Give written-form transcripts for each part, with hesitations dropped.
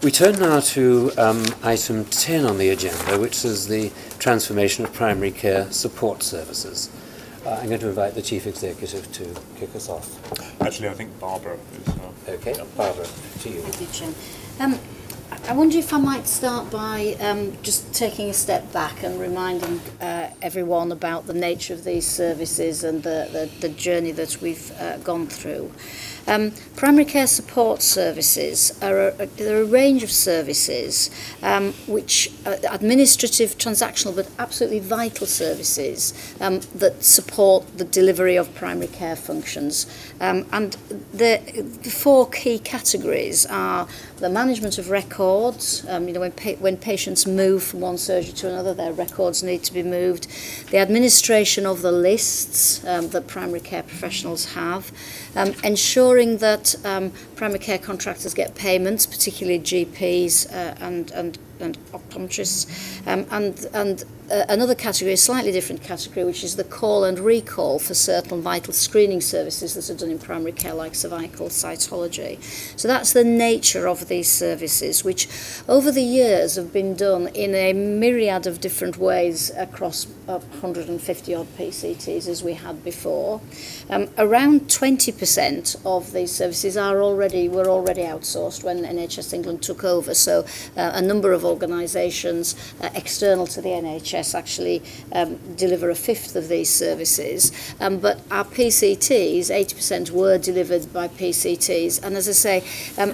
We turn now to item 10 on the agenda, which is the transformation of primary care support services. I'm going to invite the Chief Executive to kick us off. Actually, I think Barbara is... Okay, Barbara, to you. Thank you, Jim. I wonder if I might start by just taking a step back and reminding everyone about the nature of these services and the journey that we've gone through. Primary care support services are a range of services which are administrative, transactional, but absolutely vital services that support the delivery of primary care functions. And the four key categories are the management of records. When patients move from one surgery to another, their records need to be moved. The administration of the lists that primary care professionals have. Ensuring that primary care contractors get payments, particularly GPs and optometrists, and another category, a slightly different category, which is the call and recall for certain vital screening services that are done in primary care, like cervical cytology. So that's the nature of these services, which over the years have been done in a myriad of different ways across 150 odd PCTs as we had before. Around 20% of these services were already outsourced when NHS England took over. So a number of organisations external to the NHS actually deliver a fifth of these services. But our PCTs, 80% were delivered by PCTs, and as I say,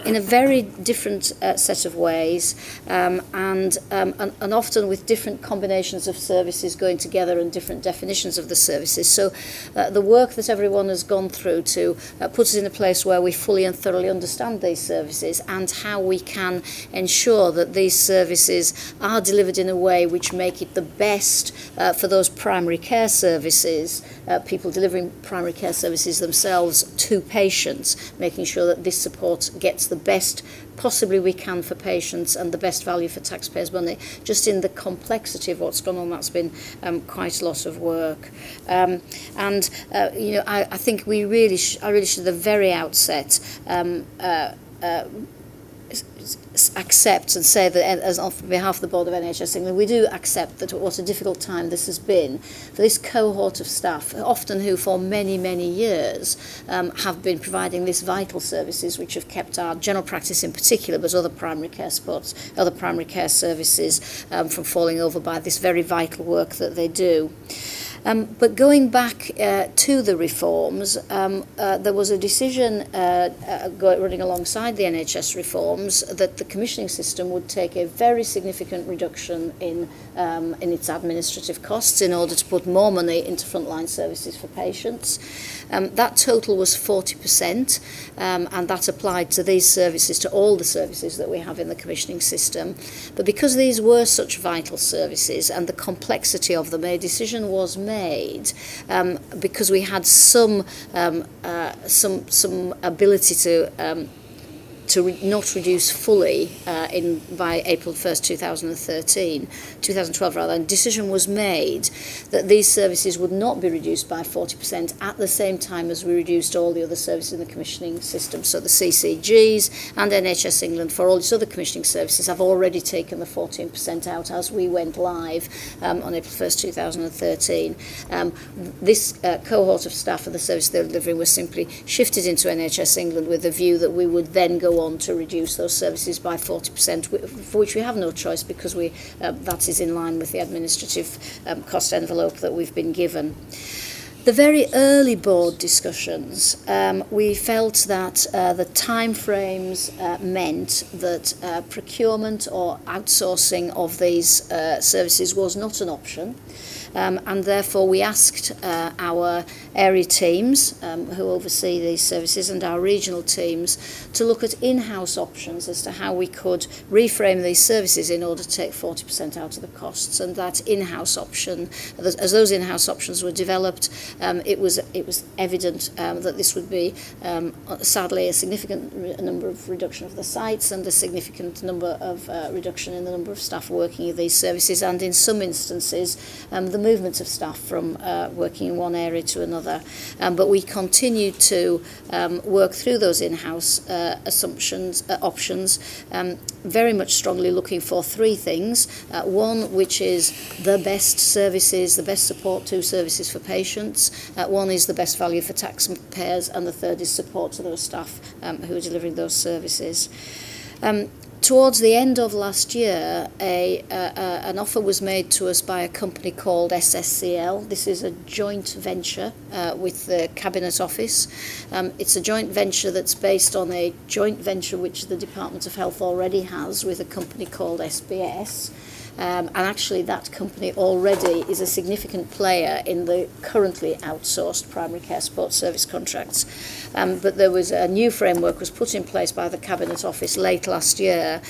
in a very different set of ways, and often with different combinations of services going together and different definitions of the services. So the work that everyone has gone through to put us in a place where we fully and thoroughly understand these services and how we can ensure that these services are delivered in a way which make it the best for those primary care services, people delivering primary care services themselves to patients, making sure that this support gets the best possibly we can for patients and the best value for taxpayers' money. Just in the complexity of what's gone on, that's been quite a lot of work. I think I really should at the very outset accept and say that, as on behalf of the board of NHS England, we do accept that what a difficult time this has been for this cohort of staff, often who for many, many years have been providing this vital services which have kept our general practice in particular, but other primary care supports, other primary care services from falling over by this very vital work that they do. But going back to the reforms, there was a decision running alongside the NHS reforms that the commissioning system would take a very significant reduction in its administrative costs in order to put more money into frontline services for patients. That total was 40%, and that applied to these services, to all the services that we have in the commissioning system. But because these were such vital services and the complexity of them, a decision was made because we had some ability to not reduce fully by April 1st, 2012 rather, and decision was made that these services would not be reduced by 40% at the same time as we reduced all the other services in the commissioning system. So the CCGs and NHS England, for all its other commissioning services, have already taken the 14% out as we went live on April 1st, 2013. This cohort of staff and the service they were delivering was simply shifted into NHS England with the view that we would then go on to reduce those services by 40%, for which we have no choice because that is in line with the administrative cost envelope that we've been given. The very early board discussions, we felt that the timeframes meant that procurement or outsourcing of these services was not an option. And therefore we asked our area teams who oversee these services and our regional teams to look at in-house options as to how we could reframe these services in order to take 40% out of the costs. And that in-house option, as those in-house options were developed, it was evident that this would be sadly a significant number of reduction of the sites and a significant number of reduction in the number of staff working in these services, and in some instances the movement of staff from working in one area to another. But we continue to work through those in-house options, very much strongly looking for three things. One, which is the best services, the best support to services for patients. One is the best value for taxpayers, and the third is support to those staff who are delivering those services. Towards the end of last year, an offer was made to us by a company called SSCL. This is a joint venture with the Cabinet Office. It's a joint venture that's based on a joint venture which the Department of Health already has with a company called SBS. And actually that company already is a significant player in the currently outsourced primary care support service contracts. But there was a new framework was put in place by the Cabinet Office late last year,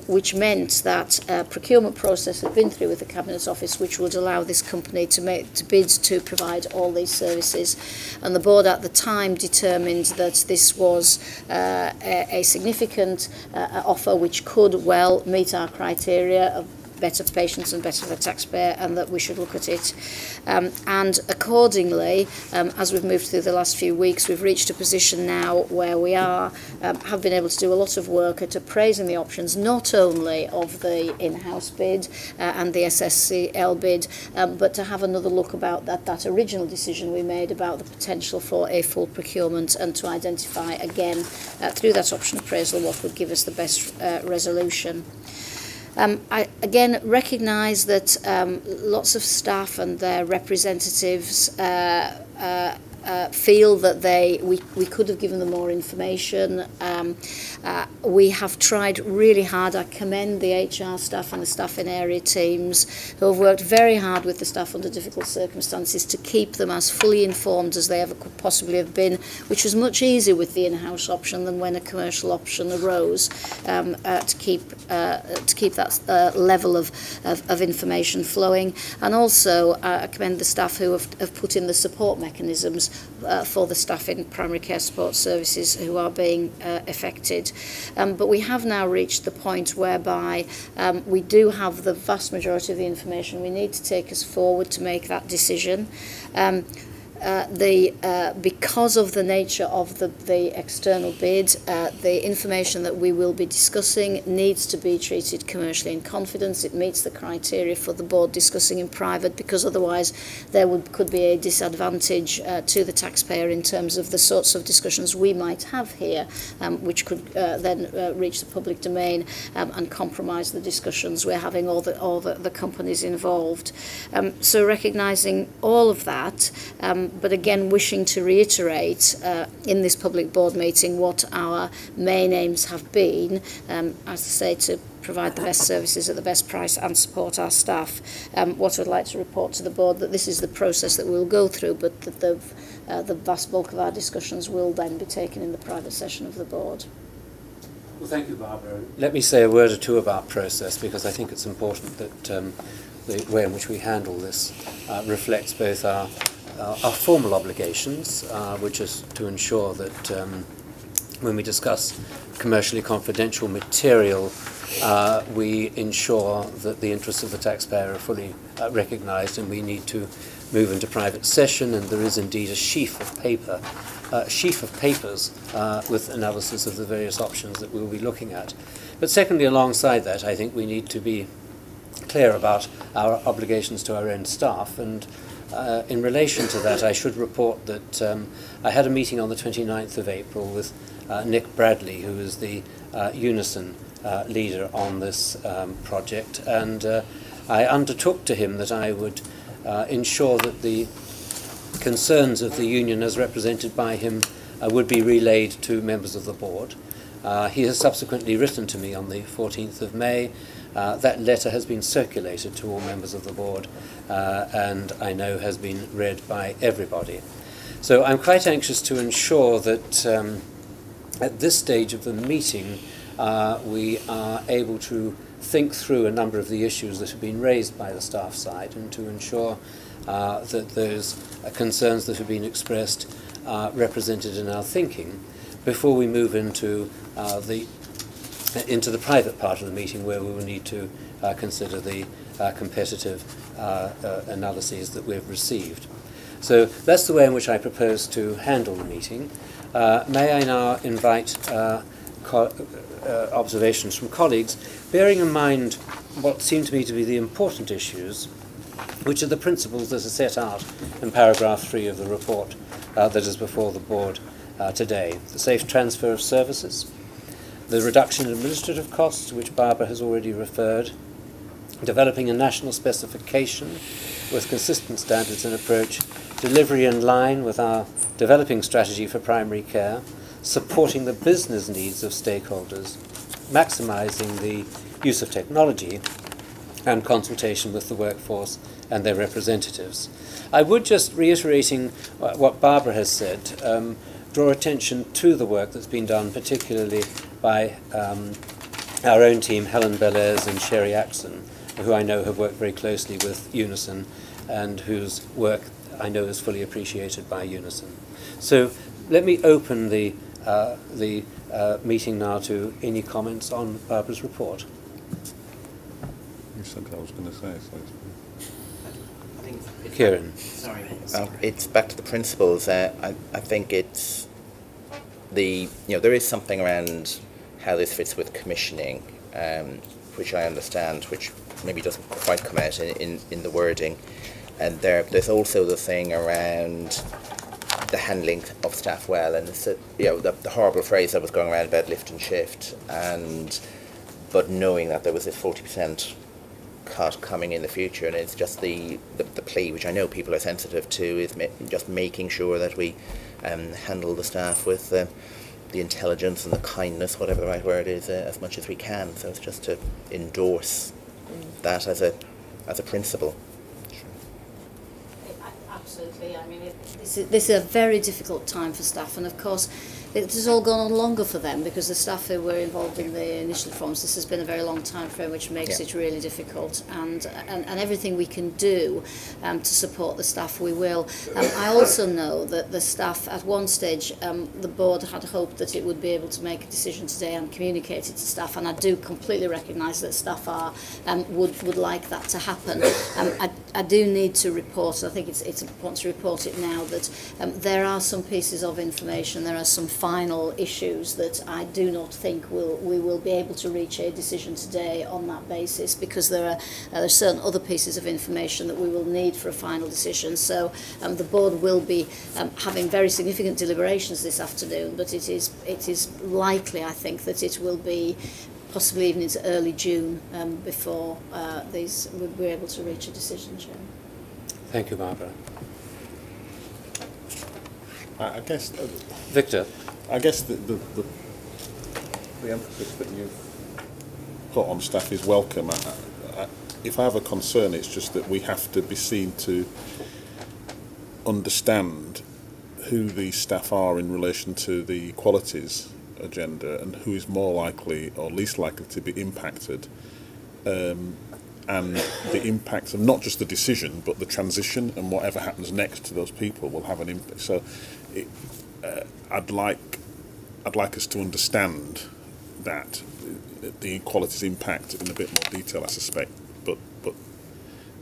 which meant that a procurement process had been through with the Cabinet Office, which would allow this company to bid to provide all these services. And the board at the time determined that this was a significant offer which could well meet our criteria of better for patients and better for the taxpayer, and that we should look at it. And accordingly, as we've moved through the last few weeks, we've reached a position now where we have been able to do a lot of work at appraising the options, not only of the in-house bid and the SSCL bid, but to have another look about that original decision we made about the potential for a full procurement, and to identify again through that option appraisal what would give us the best resolution. I again recognise that lots of staff and their representatives feel that we could have given them more information. We have tried really hard. I commend the HR staff and the staff in area teams who have worked very hard with the staff under difficult circumstances to keep them as fully informed as they ever could possibly have been, which was much easier with the in-house option than when a commercial option arose, to keep that level of information flowing. And also I commend the staff who have put in the support mechanisms for the staff in primary care support services who are being affected. But we have now reached the point whereby we do have the vast majority of the information we need to take us forward to make that decision. Because of the nature of the external bid, the information that we will be discussing needs to be treated commercially in confidence. It meets the criteria for the board discussing in private, because otherwise there could be a disadvantage to the taxpayer in terms of the sorts of discussions we might have here, which could then reach the public domain and compromise the discussions we're having, all the companies involved. So recognising all of that, but again wishing to reiterate in this public board meeting what our main aims have been, as I say, to provide the best services at the best price and support our staff. What I'd like to report to the board, that this is the process that we'll go through, but that the vast bulk of our discussions will then be taken in the private session of the board. Well, thank you, Barbara. Let me say a word or two about process, because I think it's important that the way in which we handle this reflects both our formal obligations, which is to ensure that when we discuss commercially confidential material, we ensure that the interests of the taxpayer are fully recognised, and we need to move into private session, and there is indeed a sheaf of papers with analysis of the various options that we'll be looking at. But secondly, alongside that, I think we need to be clear about our obligations to our own staff, and in relation to that, I should report that I had a meeting on the 29th of April with Nick Bradley, who is the Unison leader on this project, and I undertook to him that I would ensure that the concerns of the union as represented by him would be relayed to members of the board. He has subsequently written to me on the 14th of May. That letter has been circulated to all members of the board, and I know has been read by everybody. So I'm quite anxious to ensure that at this stage of the meeting we are able to think through a number of the issues that have been raised by the staff side, and to ensure that those concerns that have been expressed are represented in our thinking before we move into the private part of the meeting, where we will need to consider the competitive analyses that we've received. So that's the way in which I propose to handle the meeting. May I now invite observations from colleagues, bearing in mind what seem to me to be the important issues, which are the principles that are set out in paragraph 3 of the report that is before the board today. The safe transfer of services, the reduction in administrative costs, to which Barbara has already referred, developing a national specification with consistent standards and approach, delivery in line with our developing strategy for primary care, supporting the business needs of stakeholders, maximising the use of technology, and consultation with the workforce and their representatives. I would, just reiterating what Barbara has said, draw attention to the work that's been done, particularly by our own team, Helen Belair's and Sherry Axon, who I know have worked very closely with Unison and whose work I know is fully appreciated by Unison. So let me open the meeting now to any comments on Barbara's report. You said I was going to say, so Kieran. Sorry. It's back to the principles. I think it's there is something around how this fits with commissioning, which I understand, which maybe doesn't quite come out in the wording. And there's also the thing around the handling of staff well, and it's the horrible phrase that was going around about lift and shift, but knowing that there was this 40% cut coming in the future, and it's just the plea, which I know people are sensitive to, is just making sure that we handle the staff with the intelligence and the kindness, whatever the right word is, as much as we can. So it's just to endorse that as a principle. Absolutely. I mean, this is a very difficult time for staff, and of course it has all gone on longer for them because the staff who were involved in the initial reforms, this has been a very long time frame, which makes it really difficult, and everything we can do to support the staff, we will. I also know that the staff, at one stage, the board had hoped that it would be able to make a decision today and communicate it to staff, and I do completely recognise that staff would like that to happen. I do need to report, I think it's important to report it now, that there are some pieces of information, there are some final issues that I do not think we will be able to reach a decision today on that basis, because there are certain other pieces of information that we will need for a final decision. So the board will be having very significant deliberations this afternoon, but it is likely, I think, that it will be possibly even into early June before we're able to reach a decision, Chair. Thank you, Barbara. I guess Victor. I guess the emphasis that you've put on staff is welcome. If I have a concern, it's just that we have to be seen to understand who these staff are in relation to the qualities agenda and who is more likely or least likely to be impacted, and the impact of not just the decision but the transition, and whatever happens next to those people will have an impact. So I'd like us to understand that the inequalities impact in a bit more detail, I suspect, but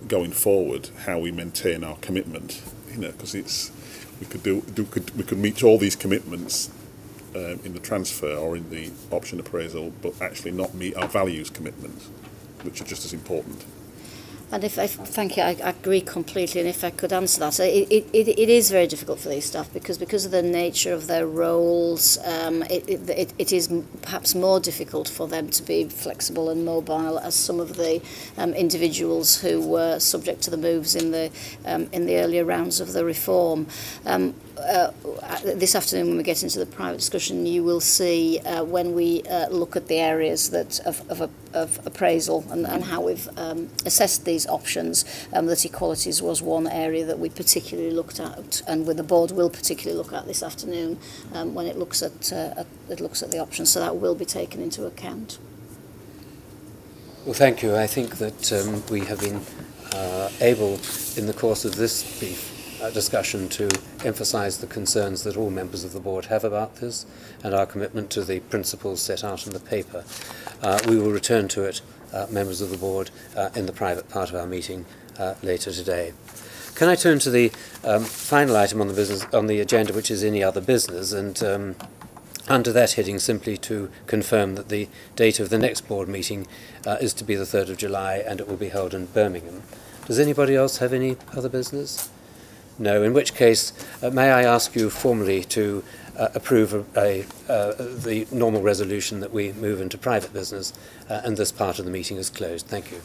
going forward, how we maintain our commitment, because we could meet all these commitments in the transfer or in the option appraisal, but actually not meet our values commitments, which are just as important. And thank you, I agree completely, and if I could answer that, it is very difficult for these staff because of the nature of their roles, it is perhaps more difficult for them to be flexible and mobile as some of the individuals who were subject to the moves in the earlier rounds of the reform. This afternoon, when we get into the private discussion, you will see when we look at the areas of appraisal and how we've assessed these options, that equalities was one area that we particularly looked at, and the board will particularly look at this afternoon when it looks at the options. So that will be taken into account. Well, thank you. I think that we have been able, in the course of this brief discussion, to emphasise the concerns that all members of the board have about this and our commitment to the principles set out in the paper. We will return to it, members of the board, in the private part of our meeting later today. Can I turn to the final item on the agenda, which is any other business, and under that heading simply to confirm that the date of the next board meeting is to be the 3rd of July, and it will be held in Birmingham. Does anybody else have any other business? No, in which case, may I ask you formally to approve the normal resolution that we move into private business, and this part of the meeting is closed. Thank you.